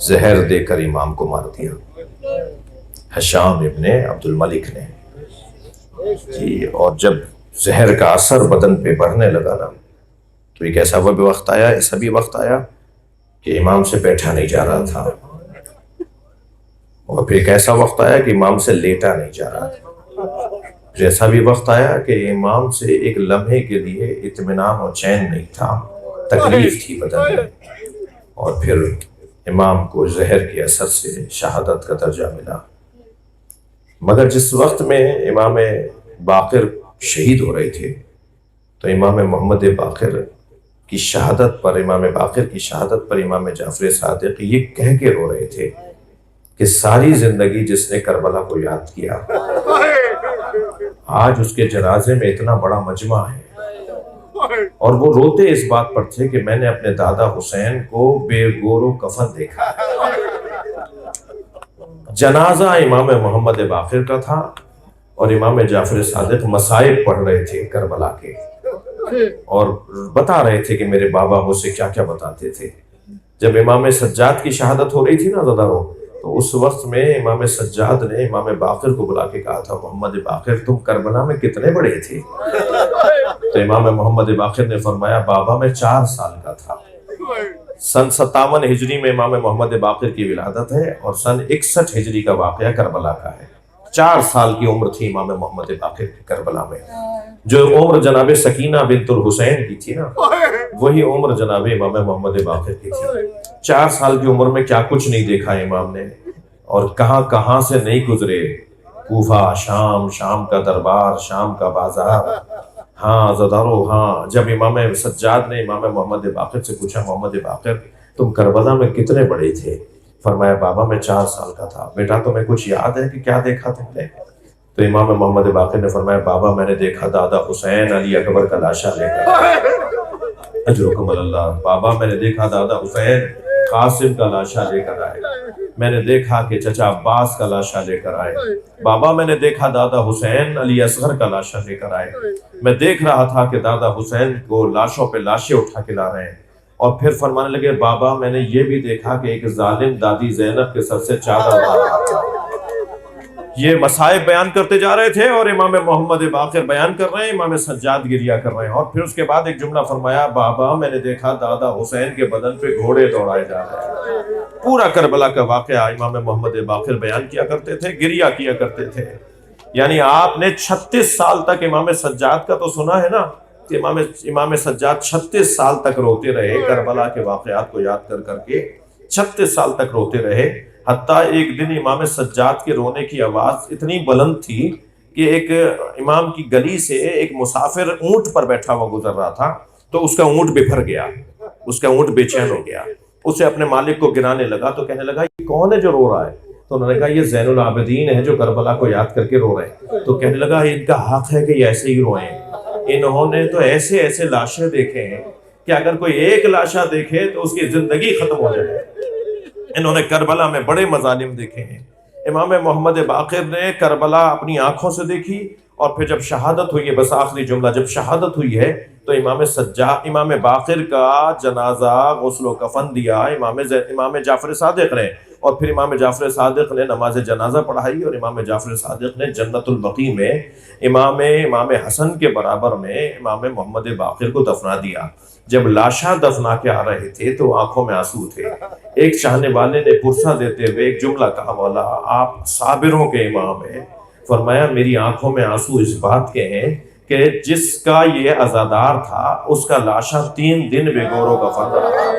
زہر دے کر امام کو مار دیا ہشام ابن عبد الملک نے جی۔ اور جب زہر کا اثر بدن پہ بڑھنے لگا نا تو ایک ایسا وقت آیا، ایسا بھی وقت آیا کہ امام سے بیٹھا نہیں جا رہا تھا، اور پھر ایک ایسا وقت آیا کہ امام سے لیٹا نہیں جا رہا تھا، پھر ایسا بھی وقت آیا کہ امام سے ایک لمحے کے لیے اطمینان اور چین نہیں تھا، تکلیف تھی بدن میں، اور پھر امام کو زہر کے اثر سے شہادت کا درجہ ملا۔ مگر جس وقت میں امام باقر شہید ہو رہے تھے تو امام محمد باقر کی شہادت پر، امام باقر کی شہادت پر امام جعفر صادق یہ کہہ کے رو رہے تھے کہ ساری زندگی جس نے کربلا کو یاد کیا، آج اس کے جنازے میں اتنا بڑا مجمع ہے، اور وہ روتے اس بات پر تھے کہ میں نے اپنے دادا حسین کو بے گور و کفن دیکھا۔ جنازہ امام محمد باقر کا تھا اور امام جعفر صادق مصائب پڑھ رہے تھے کربلا کے، اور بتا رہے تھے کہ میرے بابا مجھ سے کیا کیا بتاتے تھے۔ جب امام سجاد کی شہادت ہو رہی تھی نا زدارو، تو اس وقت میں امام سجاد نے امام باقر کو بلا کے کہا تھا، محمد باقر تم کربلا میں کتنے بڑے تھے؟ تو امام محمد باقر نے فرمایا، بابا میں 4 سال کا تھا۔ سن 57 ہجری میں امام محمد باقر کی ولادت ہے، اور سن 61 ہجری کا واقعہ کربلا کا ہے۔ 4 سال کی عمر تھی امام محمد باقر کی کربلا میں۔ جو عمر جناب سکینہ بنت الحسین کی تھی نا، وہی عمر جناب امام محمد باقر کی تھی۔ 4 سال کی عمر میں کیا کچھ نہیں دیکھا امام نے، اور کہاں کہاں سے نہیں گزرے، کوفہ، شام، شام کا دربار، شام کا بازار۔ ہاں زدارو، ہاں جب امام سجاد نے امام محمد باقر سے پوچھا، محمد باقر تم کربلا میں کتنے بڑے تھے؟ فرمایا، بابا میں 4 سال کا تھا۔ بیٹا تمہیں کچھ یاد ہے کہ کیا دیکھا تم نے؟ تو امام محمد باقر نے فرمایا، بابا میں نے دیکھا دادا حسین علی اکبر کا لاشا لے کر آئے، اجرکم اللہ۔ بابا میں نے دیکھا دادا حسین قاسم کا لاشا لے کر آئے، میں نے دیکھا کہ چچا عباس کا لاشا لے کر آئے، بابا میں نے دیکھا دادا حسین علی اصغر کا لاشا لے کر آئے، میں دیکھ رہا تھا کہ دادا حسین کو لاشوں پہ لاشیں اٹھا کے لا رہے ہیں۔ اور پھر فرمانے لگے، بابا میں نے یہ بھی دیکھا کہ ایک ظالم دادی زینب کے سر سے چادر اڑا رہا تھا۔ یہ مصائب بیان کرتے جا رہے تھے، اور امام محمد باقر بیان کر رہے ہیں، امام سجاد گریہ کر رہے ہیں۔ اور پھر اس کے بعد ایک جملہ فرمایا، بابا میں نے دیکھا دادا حسین کے بدن پہ گھوڑے دوڑائے جا رہے ہیں۔ پورا کربلا کا واقعہ امام محمد باقر بیان کیا کرتے تھے، گریہ کیا کرتے تھے۔ یعنی آپ نے 36 سال تک امام سجاد کا تو سنا ہے نا، کہ امام سجاد 36 سال تک روتے رہے، کربلا کے واقعات کو یاد کر کر کے 36 سال تک روتے رہے۔ حتیٰ ایک دن امام سجاد کے رونے کی آواز اتنی بلند تھی کہ ایک امام کی گلی سے ایک مسافر اونٹ پر بیٹھا ہوا گزر رہا تھا، تو اس کا اونٹ بپھر گیا، اس کا اونٹ بے چین ہو گیا۔ اسے اپنے مالک کو گرانے لگا تو کہنے لگا، یہ کون ہے جو رو رہا ہے؟ تو انہوں نے کہا، یہ زین العابدین ہے جو کربلا کو یاد کر کے رو رہے ہیں۔ تو کہنے لگا، ان کا حق ہے کہ یہ ایسے ہی روئیں، انہوں نے تو ایسے ایسے لاشیں دیکھے ہیں کہ اگر کوئی ایک لاشا دیکھے تو اس کی زندگی ختم ہو جائے۔ انہوں نے کربلا میں بڑے مظالم دیکھے ہیں۔ امام محمد باقر نے کربلا اپنی آنکھوں سے دیکھی، اور پھر جب شہادت ہوئی ہے، بس آخری جملہ، جب شہادت ہوئی ہے تو امام باقر کا جنازہ غسل و کفن دیا امام جعفر صادق نے، اور پھر امام جعفر صادق نے نماز جنازہ پڑھائی، اور امام جعفر صادق نے جنت البقیع میں امام حسن کے برابر میں امام محمد باقر کو دفنا دیا۔ جب لاشاں دفنا کے آ رہے تھے تو آنکھوں میں آنسو تھے۔ ایک چاہنے والے نے پرسہ دیتے ہوئے ایک جملہ کہا، مولا آپ صابروں کے امام ہیں۔ فرمایا، میری آنکھوں میں آنسو اس بات کے ہیں کہ جس کا یہ عزادار تھا اس کا لاشا 3 دن بے گور و کفن رہا،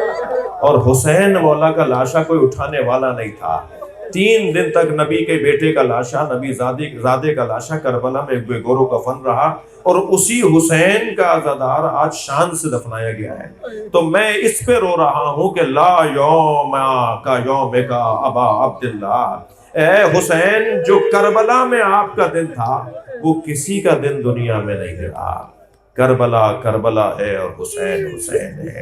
اور حسین مولا کا لاشا کوئی اٹھانے والا نہیں تھا۔ 3 دن تک نبی کے بیٹے کا لاشا، نبی زادے کا لاشا کربلا میں بے گور و کفن رہا، اور اسی حسین کا عزادار آج شان سے دفنایا گیا ہے۔ تو میں اس پہ رو رہا ہوں کہ لا یوم کا یوم کا ابا عبداللہ، اے حسین، جو کربلا میں آپ کا دن تھا وہ کسی کا دن دنیا میں نہیں رہا۔ کربلا کربلا ہے اور حسین حسین ہے۔